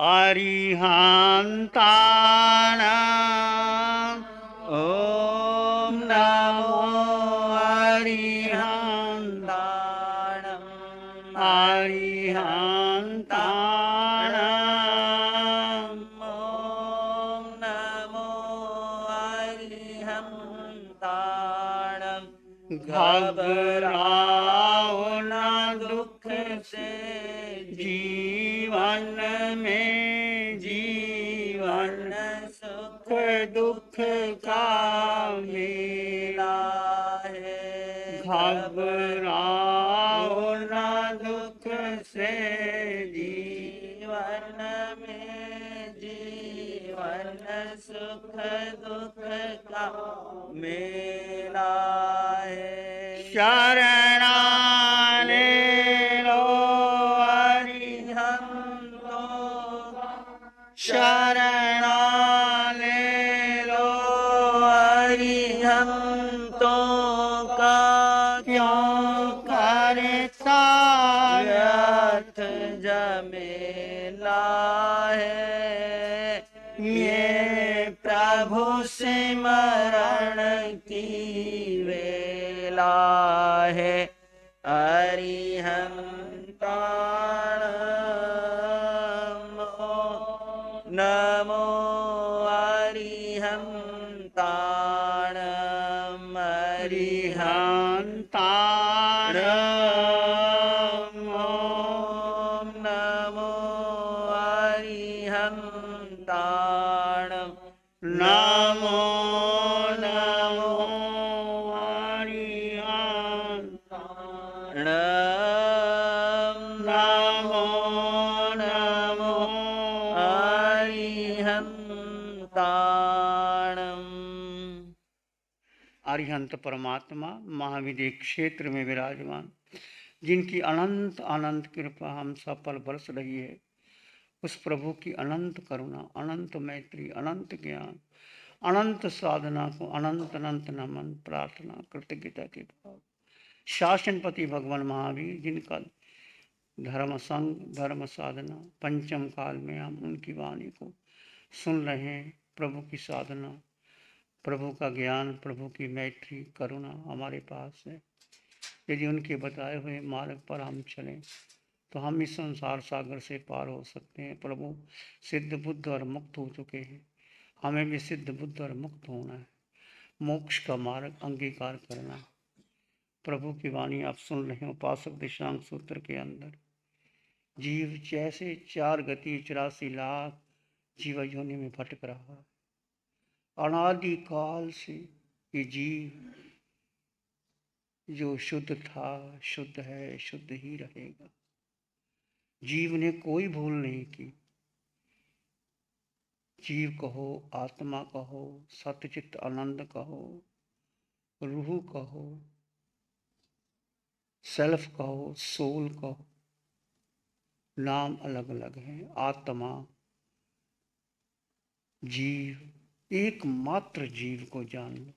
अरिहन्ताणाम् ॐ नमो अरिहन्ताणम् अरिहन्ताणाम् ॐ नमो अरिहन्ताणम् घबराओ न दुख से जीवन में, जीवन सुख दुख का मेला है। घबराओ न दुख से जीवन में, जीवन सुख दुख का मेला है। शरणाने लो अरिहंतो, शरणा ले लो अरिहंतों का, क्यों करता व्यर्थ झमेला है। ये प्रभु सिमरण की वेला है। अरिहंताणम् नमो अरिहंताणम् अरिहंताणम् नमो अरिहंताणम् नमो नमो अरिहंताणम् नमो नमो अरिहंताणम्। अरिहंत परमात्मा महाविधि क्षेत्र में विराजमान, जिनकी अनंत अनंत कृपा हम सब पर बरस रही है, उस प्रभु की अनंत करुणा, अनंत मैत्री, अनंत ज्ञान, अनंत साधना को अनंत अनंत नमन, प्रार्थना, कृतज्ञता के भाव। शासनपति भगवान महावीर, जिनका धर्म संग, धर्म साधना, पंचम काल में हम उनकी वाणी को सुन रहे हैं। प्रभु की साधना, प्रभु का ज्ञान, प्रभु की मैत्री, करुणा हमारे पास है। यदि उनके बताए हुए मार्ग पर हम चलें तो हम इस संसार सागर से पार हो सकते हैं। प्रभु सिद्ध बुद्ध और मुक्त हो चुके हैं, हमें भी सिद्ध बुद्ध और मुक्त होना है, मोक्ष का मार्ग अंगीकार करना है। प्रभु की वाणी आप सुन रहे हैं। उपासक दिशांग सूत्र के अंदर जीव जैसे 4 गति 84 लाख जीव योनि में भटक रहा है। अनादि काल से ये जीव जो शुद्ध था, शुद्ध है, शुद्ध ही रहेगा। जीव ने कोई भूल नहीं की। जीव कहो, आत्मा कहो, सतचित आनंद कहो, रूह कहो, सेल्फ कहो, सोल कहो, नाम अलग अलग हैं। आत्मा, जीव, एकमात्र जीव को जान लो,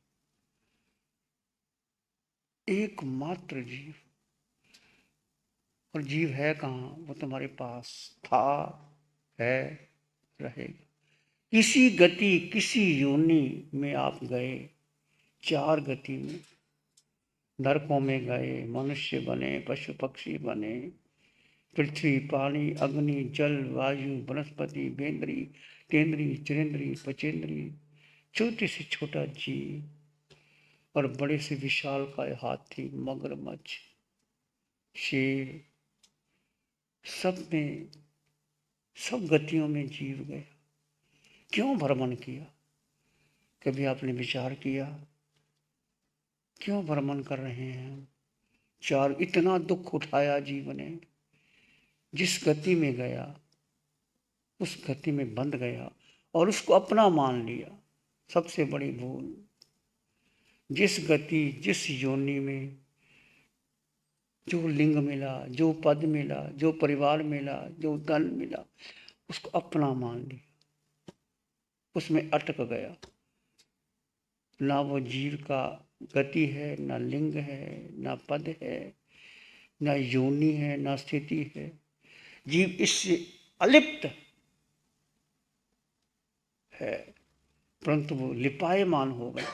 एकमात्र जीव। और जीव है कहाँ? वो तुम्हारे पास था, है, रहेगा। किसी गति, किसी योनि में आप गए, 4 गति में, नरकों में गए, मनुष्य बने, पशु पक्षी बने, पृथ्वी, पानी, अग्नि, जल, वायु, वनस्पति, बेंद्री, तेंद्री, चिरेंद्री, पचेंद्री, छोटे से छोटा जीव और बड़े से विशाल काय हाथी, मगरमच्छ, शेर, सब में, सब गतियों में जीव गया। क्यों भ्रमण किया? कभी आपने विचार किया क्यों भ्रमण कर रहे हैं? 4 इतना दुख उठाया जीव ने, जिस गति में गया उस गति में बंध गया और उसको अपना मान लिया। सबसे बड़ी भूल। जिस गति, जिस योनि में जो लिंग मिला, जो पद मिला, जो परिवार मिला, जो धन मिला, उसको अपना मान लिया, उसमें अटक गया। ना वो जीव का गति है, ना लिंग है, ना पद है, ना योनि है, ना स्थिति है। जीव इससे अलिप्त है, परंतु वो लिपायमान हो गया।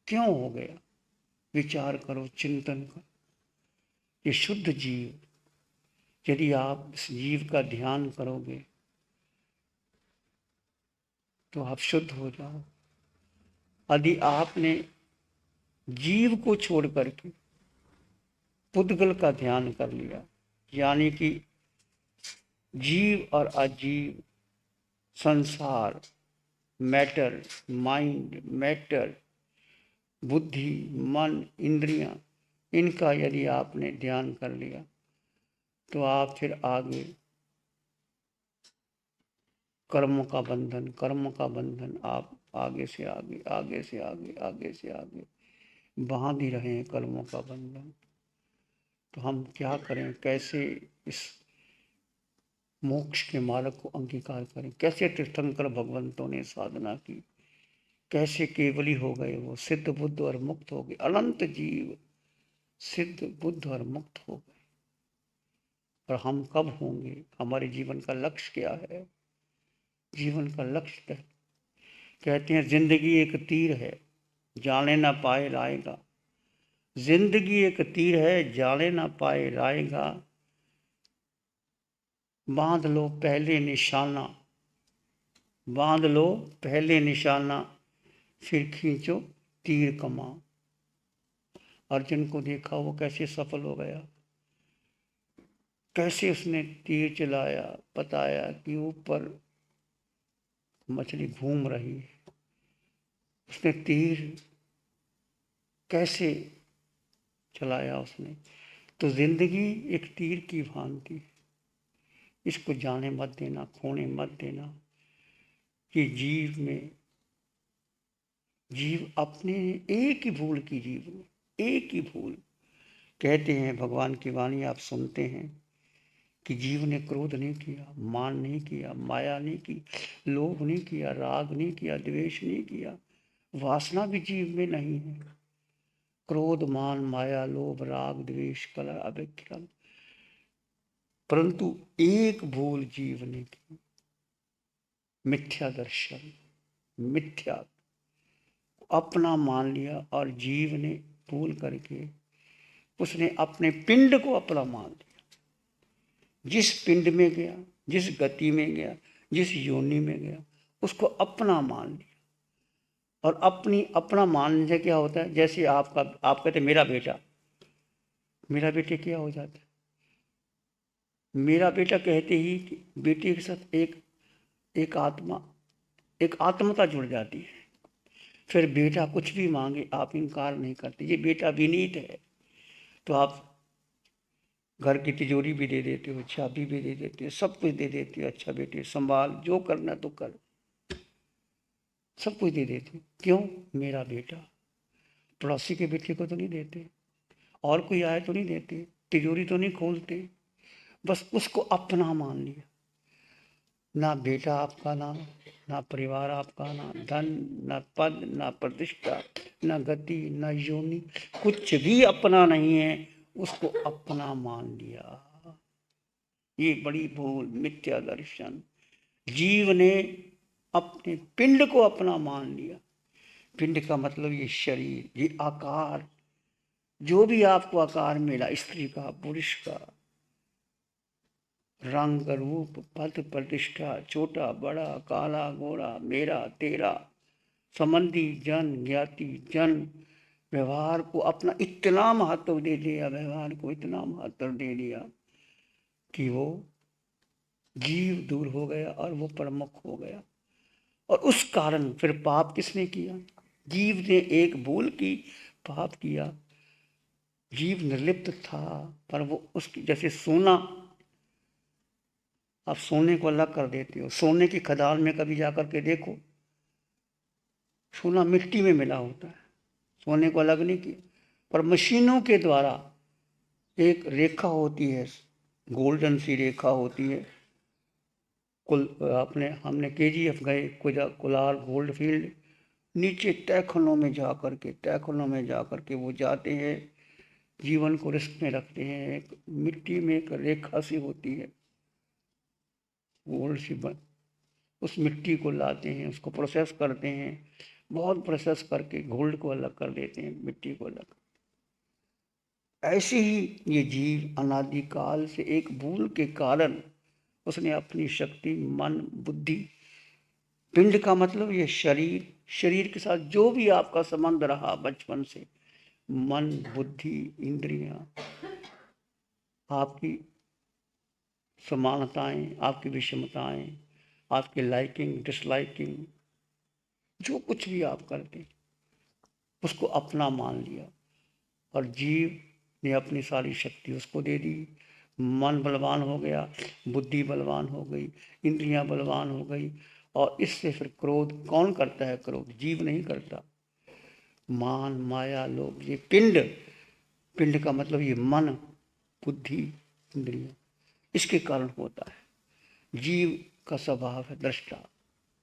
क्यों हो गया? विचार करो, चिंतन करो। ये शुद्ध जीव, यदि आप इस जीव का ध्यान करोगे तो आप शुद्ध हो जाओ। यदि आपने जीव को छोड़ करके पुद्गल का ध्यान कर लिया, यानी कि जीव और अजीव, संसार, मैटर, माइंड, मैटर, बुद्धि, मन, इंद्रियां, इनका यदि आपने ध्यान कर लिया तो आप फिर आगे कर्म का बंधन आप आगे से आगे, आगे से आगे, आगे से आगे बांध ही रहे हैं कर्मों का बंधन। तो हम क्या करें? कैसे इस मोक्ष के मार्ग को अंगीकार करें? कैसे तीर्थंकर भगवंतों ने साधना की, कैसे केवली हो गए वो, सिद्ध बुद्ध और मुक्त हो गए। अनंत जीव सिद्ध बुद्ध और मुक्त हो गए। और हम कब होंगे? हमारे जीवन का लक्ष्य क्या है? जीवन का लक्ष्य कहते हैं जिंदगी एक तीर है, जाने ना पाए लाएगा। जिंदगी एक तीर है, जाने ना पाए लाएगा। बांध लो पहले निशाना, बांध लो पहले निशाना, फिर खींचो तीर कमा। अर्जुन को देखा वो कैसे सफल हो गया, कैसे उसने तीर चलाया, बताया कि ऊपर मछली घूम रही है, उसने तीर कैसे चलाया उसने। तो जिंदगी एक तीर की भांति, इसको जाने मत देना, खोने मत देना। कि जीव अपने एक ही भूल की, जीव में एक ही भूल। कहते हैं भगवान की वाणी आप सुनते हैं कि जीव ने क्रोध नहीं किया, मान नहीं किया, माया नहीं की, लोभ नहीं किया, राग नहीं किया, द्वेष नहीं किया। वासना भी जीव में नहीं है। क्रोध, मान, माया, लोभ, राग, द्वेष, कलह, अविक्रम, परंतु एक भूल जीव ने की, मिथ्या दर्शन। मिथ्या अपना मान लिया और जीव ने भूल करके उसने अपने पिंड को अपना मान लिया। जिस पिंड में गया, जिस गति में गया, जिस योनि में गया, उसको अपना मान लिया। और अपना मानने से क्या होता है? जैसे आप कहते मेरा बेटा, मेरा बेटे क्या हो जाता है? मेरा बेटा कहते ही बेटे के साथ एक आत्मता जुड़ जाती है। फिर बेटा कुछ भी मांगे आप इनकार नहीं करते, ये बेटा विनीत है। तो आप घर की तिजोरी भी दे देते हो, चाबी भी दे देते हो, सब कुछ दे देते हो। अच्छा बेटे संभाल, जो करना तो कर, सब कुछ दे देते। क्यों? मेरा बेटा। पड़ोसी के बेटे को तो नहीं देते, और कोई आए तो नहीं देते, तिजोरी तो नहीं खोलते, बस उसको अपना मान लिया। ना बेटा आपका, ना परिवार आपका, ना धन, ना पद, ना प्रतिष्ठा, ना गति, ना योनि, कुछ भी अपना नहीं है, उसको अपना मान लिया। ये बड़ी भूल, मिथ्या दर्शन। जीव ने अपने पिंड को अपना मान लिया। पिंड का मतलब ये शरीर, ये आकार, जो भी आपको आकार मिला, स्त्री का, पुरुष का, रंग रूप, पद प्रतिष्ठा, छोटा बड़ा, काला गोरा, मेरा तेरा, संबंधी जन, ज्ञाति जन, व्यवहार को अपना इतना महत्व दे दिया, व्यवहार को इतना महत्व दे दिया कि वो जीव दूर हो गया और वो प्रमुख हो गया। और उस कारण फिर पाप किसने किया? जीव ने एक भूल की, पाप किया। जीव निर्लिप्त था, पर वो उसकी, जैसे सोना, आप सोने को अलग कर देते हो, सोने की खदान में कभी जाकर के देखो, सोना मिट्टी में मिला होता है, सोने को अलग नहीं किया। पर मशीनों के द्वारा एक रेखा होती है, गोल्डन सी रेखा होती है। हमने KGF गए, कुलार गोल्ड फील्ड, नीचे तहखानों में जा करके वो जाते हैं, जीवन को रिस्क में रखते हैं। एक मिट्टी में एक रेखा सी होती है, गोल्ड सी उस मिट्टी को लाते हैं, उसको प्रोसेस करते हैं, बहुत प्रोसेस करके गोल्ड को अलग कर देते हैं, मिट्टी को अलग। ऐसे ही ये जीव अनादिकाल से एक भूल के कारण उसने अपनी शक्ति, मन, बुद्धि, पिंड का मतलब ये शरीर, शरीर के साथ जो भी आपका संबंध रहा बचपन से, मन, बुद्धि, इंद्रियां, आपकी समानताएं, आपकी विषमताएं, आपकी लाइकिंग, डिसलाइकिंग, जो कुछ भी आप करते उसको अपना मान लिया, और जीव ने अपनी सारी शक्ति उसको दे दी। मन बलवान हो गया, बुद्धि बलवान हो गई, इंद्रियां बलवान हो गई, और इससे फिर क्रोध कौन करता है? क्रोध जीव नहीं करता। मान, माया, लोभ, ये पिंड, पिंड का मतलब ये मन, बुद्धि, इंद्रियां, इसके कारण होता है। जीव का स्वभाव है दृष्टा,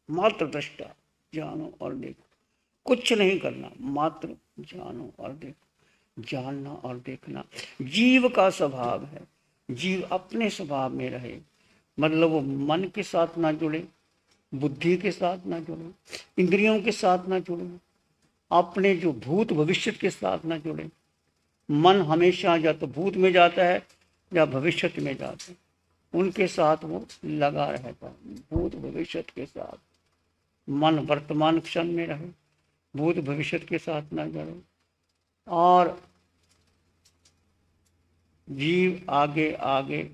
मात्र दृष्टा, जानो और देखो, कुछ नहीं करना, मात्र जानो और देखो, जानना और देखना जीव का स्वभाव है। जीव अपने स्वभाव में रहे, मतलब वो मन के साथ ना जुड़े, बुद्धि के साथ ना जुड़े, इंद्रियों के साथ ना जुड़े, अपने जो भूत भविष्य के साथ ना जुड़े। मन हमेशा या तो भूत में जाता है या भविष्य में जाता है, उनके साथ वो लगा रहता है, भूत भविष्य के साथ। मन वर्तमान क्षण में रहे, भूत भविष्य के साथ ना जुड़े, और जीव आगे आगे,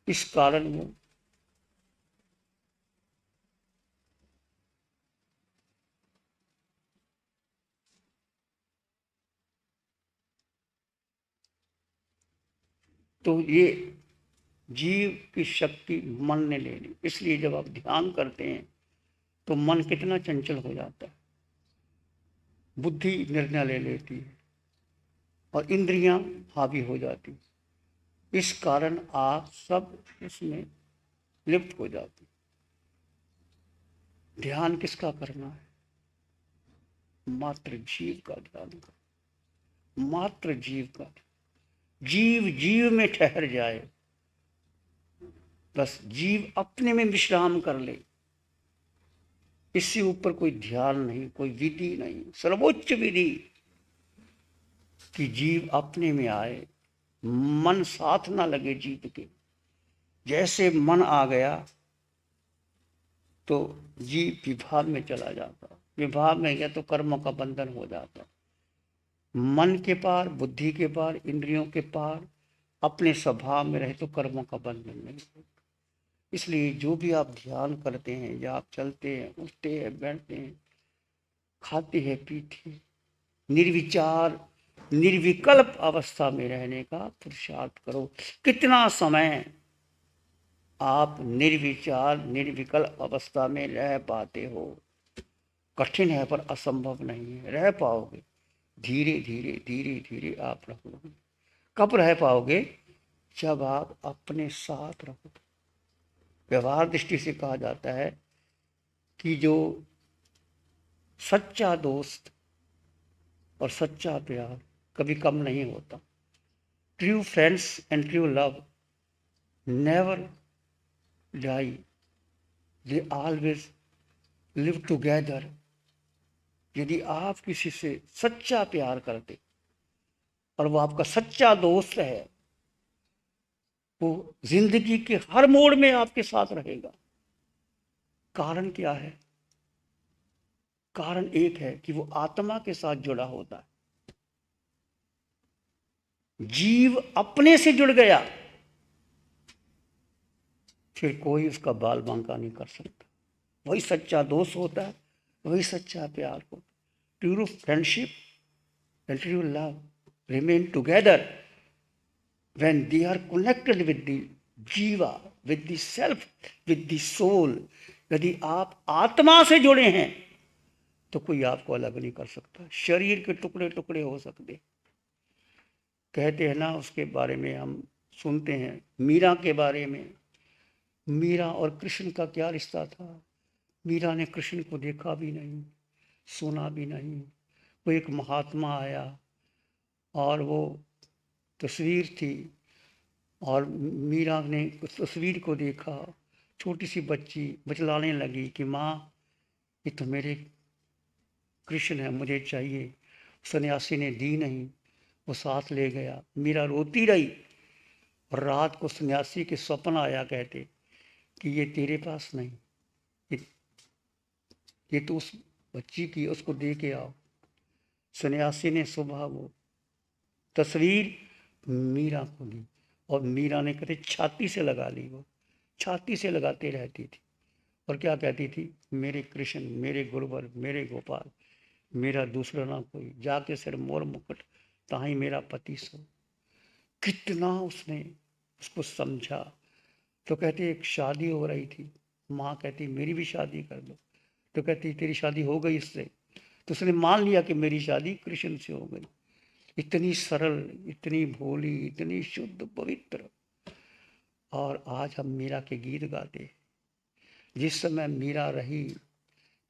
इस कारण वो तो ये जीव की शक्ति मन ने ले ली। इसलिए जब आप ध्यान करते हैं तो मन कितना चंचल हो जाता है, बुद्धि निर्णय ले लेती है और इंद्रियां हावी हो जाती। इस कारण आप सब इसमें लिप्त हो जाते। ध्यान किसका करना है? मात्र जीव का ध्यान कर, मात्र जीव का। जीव जीव में ठहर जाए, बस जीव अपने में विश्राम कर ले, इससे ऊपर कोई ध्यान नहीं, कोई विधि नहीं। सर्वोच्च विधि कि जीव अपने में आए, मन साथ ना लगे जीव के। जैसे मन आ गया तो जीव विभाव में चला जाता, विभाव में गया तो कर्मों का बंधन हो जाता। मन के पार, बुद्धि के पार, इंद्रियों के पार अपने स्वभाव में रहे तो कर्मों का बंधन नहीं होता। इसलिए जो भी आप ध्यान करते हैं, या आप चलते हैं, उठते हैं, बैठते हैं, खाते हैं, पीते हैं, निर्विचार निर्विकल्प अवस्था में रहने का पुरुषार्थ करो। कितना समय आप निर्विचार निर्विकल्प अवस्था में रह पाते हो? कठिन है पर असंभव नहीं है, रह पाओगे। धीरे धीरे धीरे धीरे आप रहोगे। कब रह पाओगे? जब आप अपने साथ रहोगे। व्यवहार दृष्टि से कहा जाता है कि जो सच्चा दोस्त और सच्चा प्यार कभी कम नहीं होता। True friends and true love never die, they always live together. यदि आप किसी से सच्चा प्यार करते और वो आपका सच्चा दोस्त है, वो जिंदगी के हर मोड़ में आपके साथ रहेगा। कारण क्या है? कारण एक है कि वो आत्मा के साथ जुड़ा होता है। जीव अपने से जुड़ गया, फिर कोई उसका बाल बांका नहीं कर सकता। वही सच्चा दोस्त होता है, वही सच्चा प्यार होता है। True friendship and true love remain together when they are connected with the jiva, with the self, with the soul. यदि आप आत्मा से जुड़े हैं तो कोई आपको अलग नहीं कर सकता। शरीर के टुकड़े टुकड़े हो सकते, कहते हैं ना, उसके बारे में हम सुनते हैं, मीरा के बारे में। मीरा और कृष्ण का क्या रिश्ता था? मीरा ने कृष्ण को देखा भी नहीं, सुना भी नहीं। वो एक महात्मा आया और वो तस्वीर थी, और मीरा ने उस तस्वीर को देखा। छोटी सी बच्ची बचलाने लगी कि माँ, ये तो मेरे कृष्ण है, मुझे चाहिए। सन्यासी ने दी नहीं, वो साथ ले गया। मीरा रोती रही, और रात को सन्यासी के स्वप्न आया, कहते कि ये तेरे पास नहीं, ये, ये तो उस बच्ची की, उसको दे के आओ। सन्यासी ने सुबह वो तस्वीर मीरा को दी, और मीरा ने कहते छाती से लगा ली। वो छाती से लगाते रहती थी, और क्या कहती थी, मेरे कृष्ण, मेरे गुरुवर, मेरे गोपाल, मेरा दूसरा ना कोई, जाके सिर मोर मुकुट ताही मेरा पति सो। कितना उसने उसको समझा। तो कहती एक शादी हो रही थी, माँ कहती मेरी भी शादी कर दो। तो कहती तेरी शादी हो गई इससे। तो उसने मान लिया कि मेरी शादी कृष्ण से हो गई। इतनी सरल, इतनी भोली, इतनी शुद्ध पवित्र। और आज हम मीरा के गीत गाते। जिस समय मीरा रही,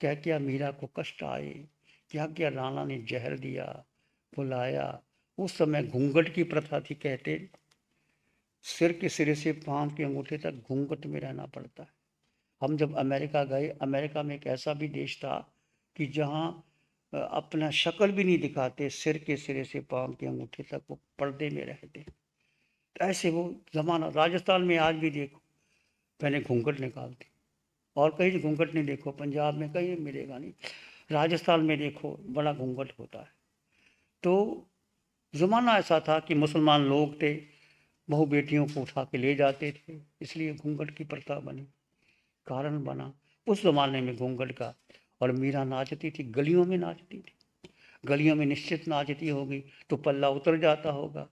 क्या क्या मीरा को कष्ट आए, क्या क्या राणा ने जहर दिया, बुलाया। उस समय घूंघट की प्रथा थी, कहते सिर के सिरे से पांव के अंगूठे तक घूंघट में रहना पड़ता है। हम जब अमेरिका गए, अमेरिका में एक ऐसा भी देश था कि जहाँ अपना शक्ल भी नहीं दिखाते, सिर के सिरे से पांव के अंगूठे तक वो पर्दे में रहते। तो ऐसे वो जमाना। राजस्थान में आज भी देखो, पहले घूंघट निकालते, और कहीं घूंघट नहीं देखो, पंजाब में कहीं मिलेगा नहीं, राजस्थान में देखो बड़ा घूंघट होता है। तो ज़माना ऐसा था कि मुसलमान लोग थे, बहू बेटियों को उठा के ले जाते थे, इसलिए घूंघट की प्रथा बनी, कारण बना उस ज़माने में घूंघट का। और मीरा नाचती थी, गलियों में नाचती थी। गलियों में निश्चित नाचती होगी तो पल्ला उतर जाता होगा,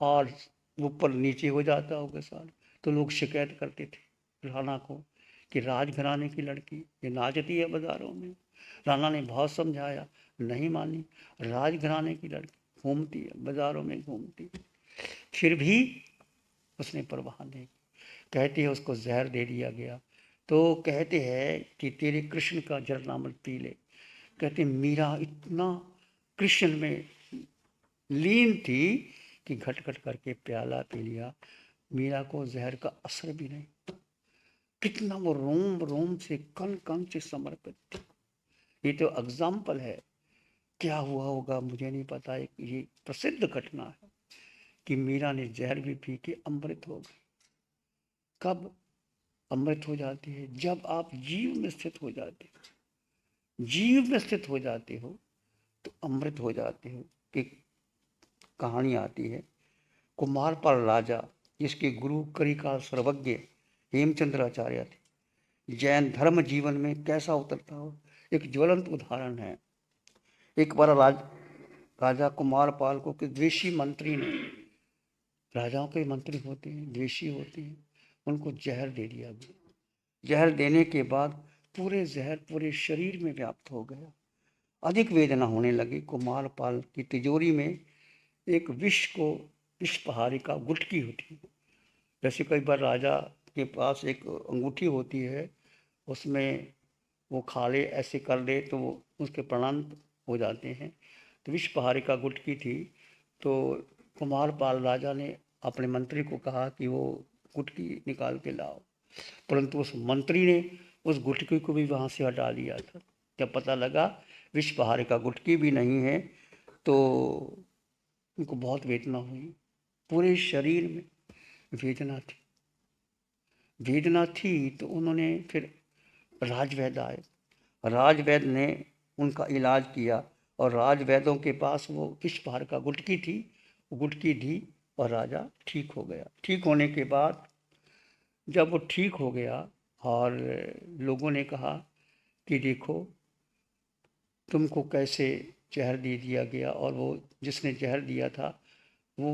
और ऊपर नीचे हो जाता होगा साल। तो लोग शिकायत करते थे राणा को कि राजघराने की लड़की ये नाचती है बाजारों में। राणा ने बहुत समझाया, नहीं मानी। राजघराने की लड़की घूमती है बाजारों में, घूमती है। फिर भी उसने परवाह नहीं, कहती है उसको जहर दे दिया गया। तो कहते हैं कि तेरे कृष्ण का जरनामल पी ले। कहते मीरा इतना कृष्ण में लीन थी कि घट घट करके प्याला पी लिया। मीरा को जहर का असर भी नहीं। कितना वो रोम रोम से, कण कण से समर्पित थी। ये तो एग्जाम्पल है। क्या हुआ होगा मुझे नहीं पता, एक ये प्रसिद्ध घटना है कि मीरा ने जहर भी पी के अमृत हो गई। कब अमृत हो जाती है? जब आप जीव में स्थित हो जाते हो, जीव में स्थित हो जाते हो तो अमृत हो जाते हो। कि कहानी आती है, कुमारपाल राजा, जिसके गुरु करिकाल सर्वज्ञ हेमचंद्राचार्य थे, जैन धर्म जीवन में कैसा उतरता हो, एक ज्वलंत उदाहरण है। एक बार राजा कुमारपाल को द्वेषी मंत्री ने, राजाओं के मंत्री होते हैं, द्वेषी होते हैं, उनको जहर दे दिया गया। जहर देने के बाद पूरे जहर पूरे शरीर में व्याप्त हो गया। अधिक वेदना होने लगी। कुमारपाल की तिजोरी में एक विष पहाड़िका गुटकी होती है। जैसे कई बार राजा के पास एक अंगूठी होती है, उसमें वो खा ले, ऐसे कर ले तो वो उसके प्राण हो जाते हैं। तो विष पहाड़िका गुटकी थी। तो कुमारपाल राजा ने अपने मंत्री को कहा कि वो गुटकी निकाल के लाओ, परंतु उस मंत्री ने उस गुटकी को भी वहाँ से हटा लिया था। जब पता लगा विष पहाड़िका गुटकी भी नहीं है, तो उनको बहुत वेदना हुई। पूरे शरीर में वेदना थी, वेदना थी। तो उन्होंने फिर राजवैद्य आए, राजवैद्य ने उनका इलाज किया, और राजवैद्यों के पास वो विष पहाड़िका गुटकी थी, वो गुटकी दी, और राजा ठीक हो गया। ठीक होने के बाद जब वो ठीक हो गया, और लोगों ने कहा कि देखो तुमको कैसे जहर दे दिया गया, और वो जिसने जहर दिया था वो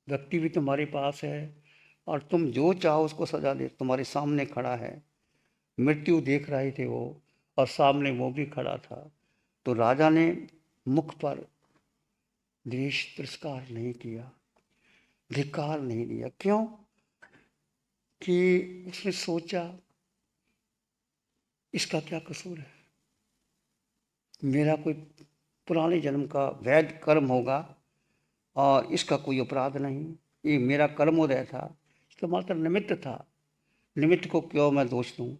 व्यक्ति भी तुम्हारे पास है, और तुम जो चाहो उसको सजा दे, तुम्हारे सामने खड़ा है। मृत्यु देख रहे थे वो, और सामने वो भी खड़ा था। तो राजा ने मुख पर द्वेष तिरस्कार नहीं किया, धिक्कार नहीं दिया। क्यों? कि उसने सोचा इसका क्या कसूर है? मेरा कोई पुराने जन्म का वैध कर्म होगा और इसका कोई अपराध नहीं। ये मेरा कर्मोदय था, इसका मात्र निमित्त था। निमित्त को क्यों मैं दोष दूं?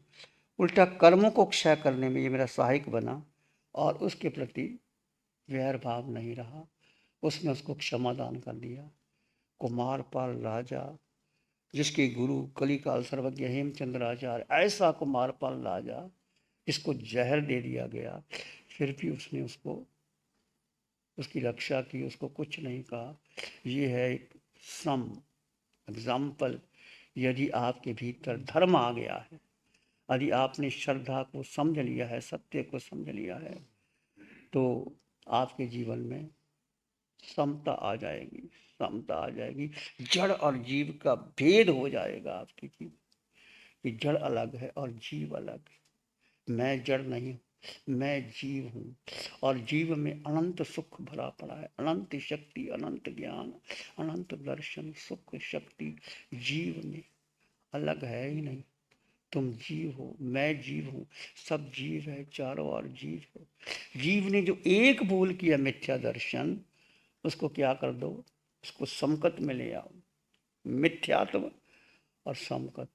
उल्टा कर्मों को क्षय करने में ये मेरा सहायक बना और उसके प्रति वैर भाव नहीं रहा। उसने उसको क्षमादान कर दिया। कुमारपाल राजा, जिसके गुरु कलिकाल सर्वज्ञ हेमचंद्र आचार्य, ऐसा कुमारपाल राजा जिसको जहर दे दिया गया, फिर भी उसने उसकी रक्षा की, उसको कुछ नहीं कहा। ये है एक सम एग्जाम्पल। यदि आपके भीतर धर्म आ गया है, यदि आपने श्रद्धा को समझ लिया है, सत्य को समझ लिया है, तो आपके जीवन में समता आ जाएगी, समता आ जाएगी। जड़ और जीव का भेद हो जाएगा आपके जीवन कि जड़ अलग है और जीव अलग है। मैं जड़ नहीं हूँ, मैं जीव हूँ और जीव में अनंत सुख भरा पड़ा है, अनंत शक्ति, अनंत ज्ञान, अनंत दर्शन, सुख शक्ति जीव में अलग है ही नहीं। तुम जीव हो, मैं जीव हूँ, सब जीव है, चारों ओर जीव है। जीव ने जो एक भूल किया मिथ्या दर्शन, उसको क्या कर दो, उसको समकत में ले आओ। मिथ्यात्व और समकत,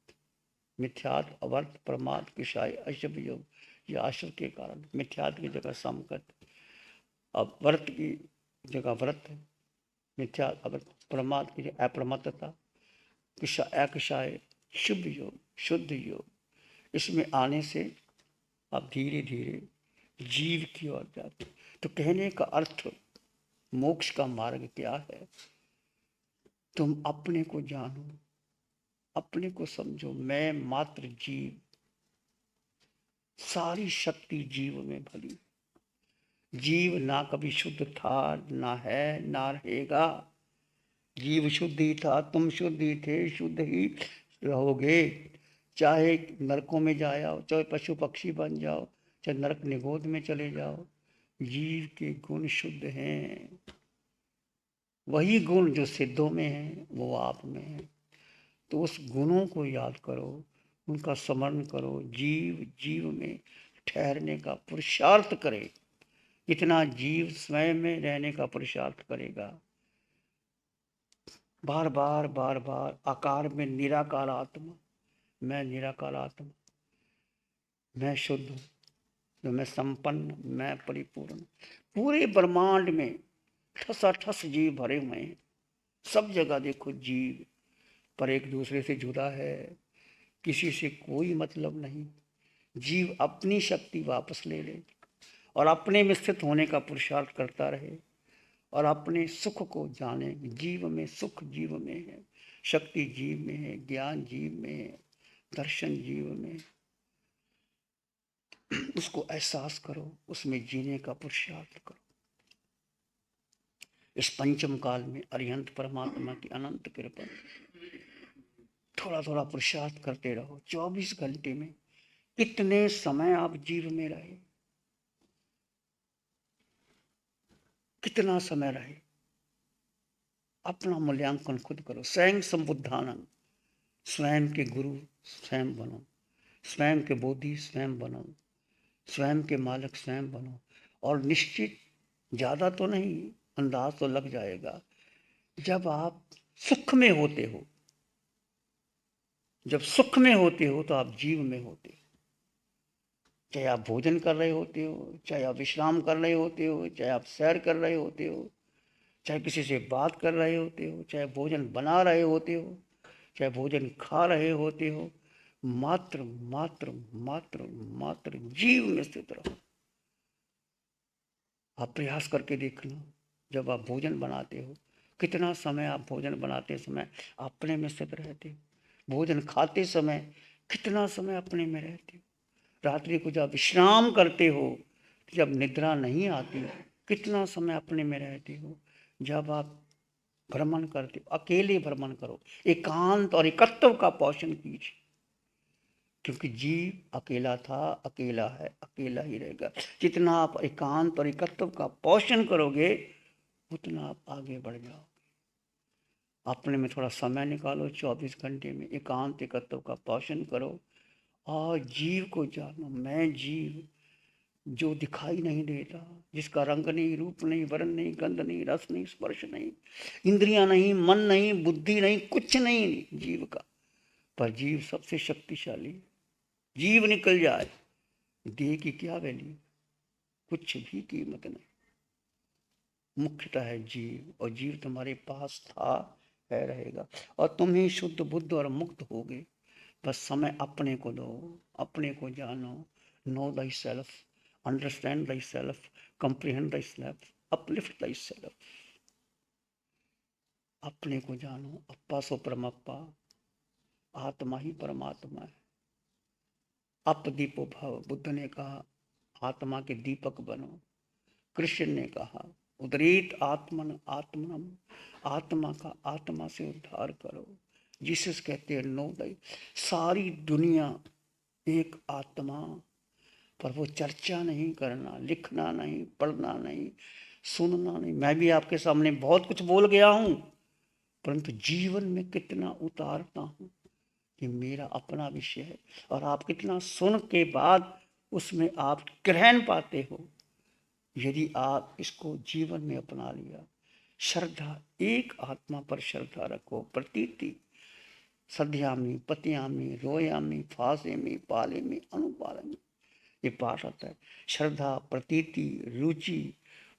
मिथ्यात्व अवर्त प्रमाद किशाई अशुभ योग, ये आश्रय के कारण मिथ्यात्व की जगह समकत, अब व्रत की जगह व्रत, मिथ्या अवर्त प्रमाद की जगह अप्रमत्तता, किशा अकिशाय शुभ योग, शुद्ध योग। इसमें आने से आप धीरे धीरे जीव की ओर जाते। तो कहने का अर्थ, मोक्ष का मार्ग क्या है? तुम अपने को जानो, अपने को समझो। मैं मात्र जीव, सारी शक्ति जीव में भली। जीव ना कभी शुद्ध था, ना है, ना रहेगा। जीव शुद्ध ही था, तुम शुद्ध ही थे, शुद्ध ही रहोगे। चाहे नरकों में जाओ, चाहे पशु पक्षी बन जाओ, चाहे नरक निगोद में चले जाओ, जीव के गुण शुद्ध हैं। वही गुण जो सिद्धों में है वो आप में है। तो उस गुणों को याद करो, उनका स्मरण करो, जीव जीव में ठहरने का पुरुषार्थ करे। इतना जीव स्वयं में रहने का पुरुषार्थ करेगा, बार बार बार बार आकार में निराकार आत्मा, मैं निराकार आत्मा, मैं शुद्ध हूँ, जो मैं संपन्न, मैं परिपूर्ण। पूरे ब्रह्मांड में ठसाठस जीव भरे हुए हैं, सब जगह देखो जीव, पर एक दूसरे से जुदा है, किसी से कोई मतलब नहीं। जीव अपनी शक्ति वापस ले ले और अपने में स्थित होने का पुरुषार्थ करता रहे और अपने सुख को जाने। जीव में सुख जीव में है, शक्ति जीव में है, ज्ञान जीव में है, दर्शन जीव में। उसको एहसास करो, उसमें जीने का पुरुषार्थ करो। इस पंचम काल में अरिहंत परमात्मा की अनंत कृपा, थोड़ा थोड़ा पुरुषार्थ करते रहो। 24 घंटे में कितने समय आप जीव में रहे, कितना समय रहे, अपना मूल्यांकन खुद करो। स्वयं संबुद्धानंद, स्वयं के गुरु स्वयं बनो, स्वयं के बोधि स्वयं बनो, स्वयं के मालिक स्वयं बनो। और निश्चित ज़्यादा तो नहीं, अंदाज तो लग जाएगा, जब आप सुख में होते हो, जब सुख में होते हो तो आप जीव में होते हो। चाहे आप भोजन कर रहे होते हो, चाहे आप विश्राम कर रहे होते हो, चाहे आप सैर कर रहे होते हो, चाहे किसी से बात कर रहे होते हो, चाहे भोजन बना रहे होते हो, चाहे भोजन खा रहे होते हो, मात्र मात्र मात्र मात्र जीव में स्थित रहो। आप प्रयास करके देखना, जब आप भोजन बनाते हो, कितना समय आप भोजन बनाते समय अपने में स्थित रहते हो। भोजन खाते समय कितना समय अपने में रहते हो। रात्रि को जब विश्राम करते हो, जब निद्रा नहीं आती, कितना समय अपने में रहते हो। जब आप भ्रमण करते हो, अकेले भ्रमण करो, एकांत और एकत्व का पोषण कीजिए। क्योंकि जीव अकेला था, अकेला है, अकेला ही रहेगा। जितना आप एकांत और एकत्व का पोषण करोगे, उतना आप आगे बढ़ जाओगे। अपने में थोड़ा समय निकालो, 24 घंटे में एकांत एकत्व का पोषण करो और जीव को जानो। मैं जीव जो दिखाई नहीं देता, जिसका रंग नहीं, रूप नहीं, वर्ण नहीं, गंध नहीं, रस नहीं, स्पर्श नहीं, इंद्रियां नहीं, मन नहीं, बुद्धि नहीं, कुछ नहीं जीव का। पर जीव सबसे शक्तिशाली है। जीव निकल जाए, देह की क्या वैल्यू, कुछ भी कीमत नहीं। मुख्यता है जीव, और जीव तुम्हारे पास था, है, रहेगा। और तुम ही शुद्ध बुद्ध और मुक्त होगे। बस समय अपने को दो, अपने को जानो। No thy self, understand thy self, comprehend thy self, uplift thy self. अपने को जानो। अप्पा सो परमप्पा, आत्मा ही परमात्मा है। अप दीपो भव, बुद्ध ने कहा आत्मा के दीपक बनो। कृष्ण ने कहा उदरीत आत्मन आत्मनम, आत्मा का आत्मा से उद्धार करो। जीसस कहते हैं नो दाई। सारी दुनिया एक आत्मा, पर वो चर्चा नहीं करना, लिखना नहीं, पढ़ना नहीं, सुनना नहीं। मैं भी आपके सामने बहुत कुछ बोल गया हूं, परंतु जीवन में कितना उतारता हूं कि मेरा अपना विषय है। और आप कितना सुन के बाद उसमें आप ग्रहण पाते हो, यदि आप इसको जीवन में अपना लिया। श्रद्धा, एक आत्मा पर श्रद्धा रखो। प्रतीति, सध्यामी, पतियामी, रोयामी, फासेमी, पालेमी, अनुपालमी, ये पाठ आता है। श्रद्धा, प्रतीति, रुचि,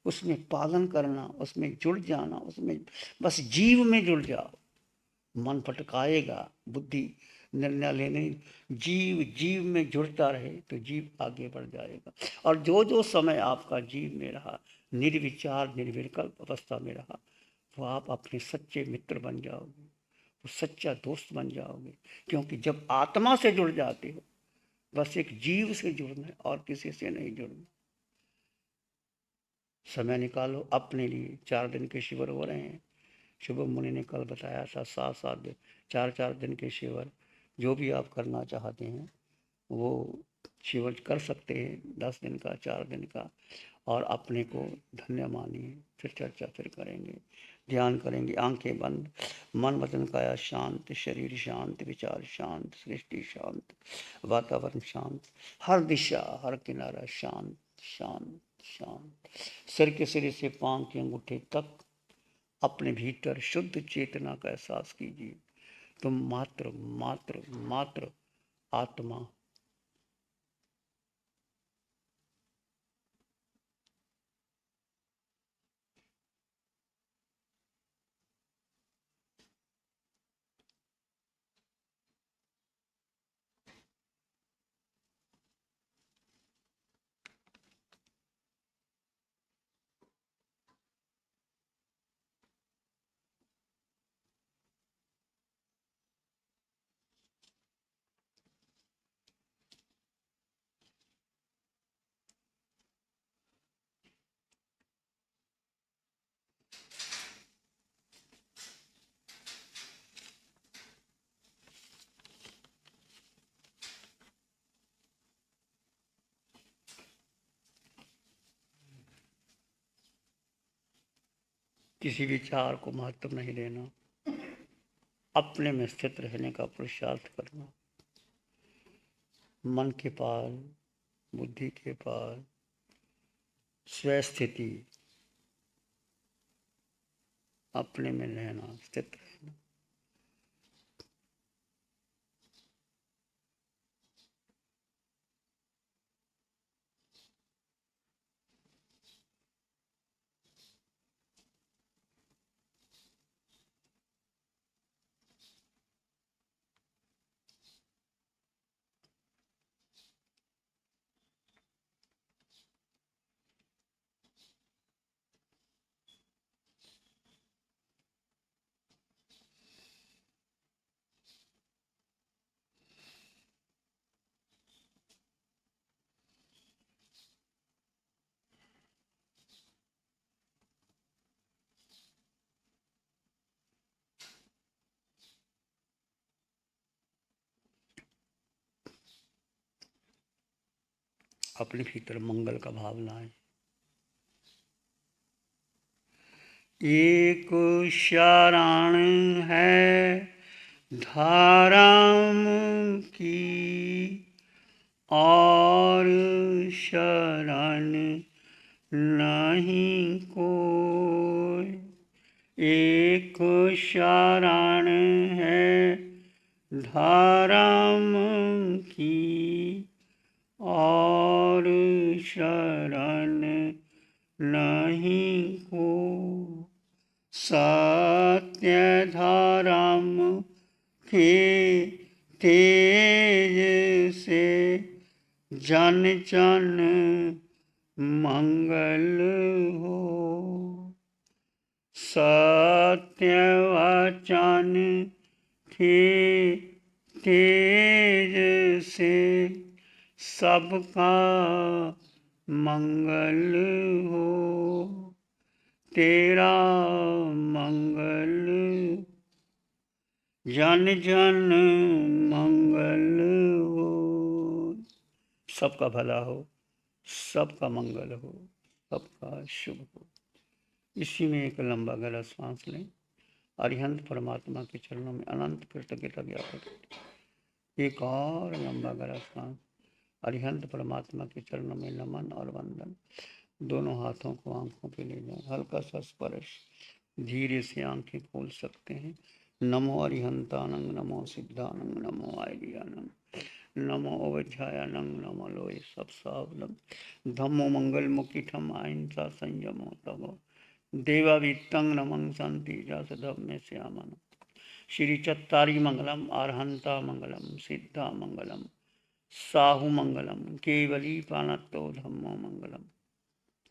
उसमें पालन करना, उसमें जुड़ जाना, उसमें बस जीव में जुड़ जाओ। मन भटकाएगा, बुद्धि निर्णय लेने, जीव जीव में जुड़ता रहे तो जीव आगे बढ़ जाएगा। और जो जो समय आपका जीव में रहा, निर्विचार निर्विकल्प अवस्था में रहा, वो आप अपने सच्चे मित्र बन जाओगे, वो सच्चा दोस्त बन जाओगे। क्योंकि जब आत्मा से जुड़ जाते हो, बस एक जीव से जुड़ना है और किसी से नहीं जुड़ना। समय निकालो अपने लिए। 4 दिन के शिविर हो रहे हैं। शुभम मुनि ने कल बताया था 7-7 दिन, 4-4 दिन के शिविर। जो भी आप करना चाहते हैं वो शिविर कर सकते हैं, 10 दिन का, 4 दिन का। और अपने को धन्य मानिए। फिर चर्चा फिर करेंगे, ध्यान करेंगे, आंखें बंद। मन वचन काया शांत, शरीर शांत, विचार शांत, सृष्टि शांत, वातावरण शांत, हर दिशा हर किनारा शांत शांत शांत। सिर के सिरे से पांव के अंगूठे तक अपने भीतर शुद्ध चेतना का एहसास कीजिए। तुम मात्र मात्र मात्र आत्मा। किसी विचार को महत्व नहीं देना, अपने में स्थित रहने का पुरुषार्थ करना। मन के पार, बुद्धि के पार, स्वस्थिति, अपने में रहना, स्थित रहना। अपने भीतर मंगल का भाव लाएं। एक शारण है धाराम की, और शरण नहीं कोई। एक शरण है धर्म की, और शरण नहीं को। सत्य धर्म के तेज से जन जन मंगल हो। सत्य वचन के तेज से सबका मंगल हो। तेरा मंगल जन जन मंगल हो। सबका भला हो, सबका मंगल हो, सबका शुभ हो। इसी में एक लंबा गहरा सांस लें। अरिहंत परमात्मा के चरणों में अनंत कृतज्ञता ज्ञापन करें। एक और लंबा गहरा सांस। अरिहंत परमात्मा के चरणों में नमन और वंदन। दोनों हाथों को आंखों पे ले जाएं, हल्का सा स्पर्श, धीरे से आंखें खोल सकते हैं। नमो अरिहंतानंग, नमो सिद्धानंग, नमो आर्यानंग, नमो अवध्यायानंग, नमो लोय सब सावलम, धम्मो मंगल मुखिठम अहिंसा संयमो तमो देवावित्तं नमं शांति जास धम्मे श्यामन। श्री चत्तारी मंगलम, अरहंता मंगलम, सिद्धा मंगलम, साहु मंगलम, केवली पानत्तो धम्मो मंगलम।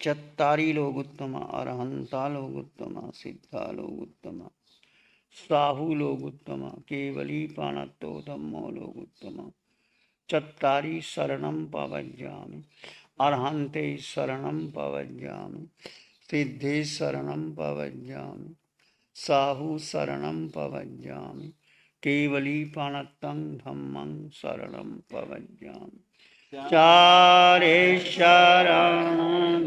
चत्तारी लोग उत्तम, अरहंता लोग उत्तम, सिद्धा लोग उत्तम, साहु लोग उत्तम, केवली पानत्तो धम्मो लोग उत्तम। चत्तारी शरणं पवज्यामि, अरहन्ते शरणं पवज्यामि, सिद्धे शरणं पवज्यामि, साहु शरणं पवज्यामि, केवली पाणत्तं धम्मं शरणं पवज्यामि। चारे शरण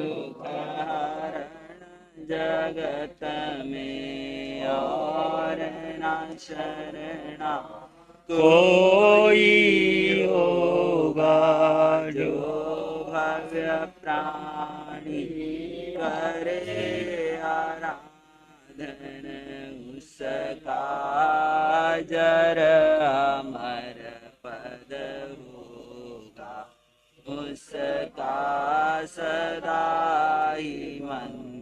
जगत में और न शरणा कोई होगा जो भव्य प्राणी करे आराधन उसका जर अमर पद होगा, उसका सदा ही मन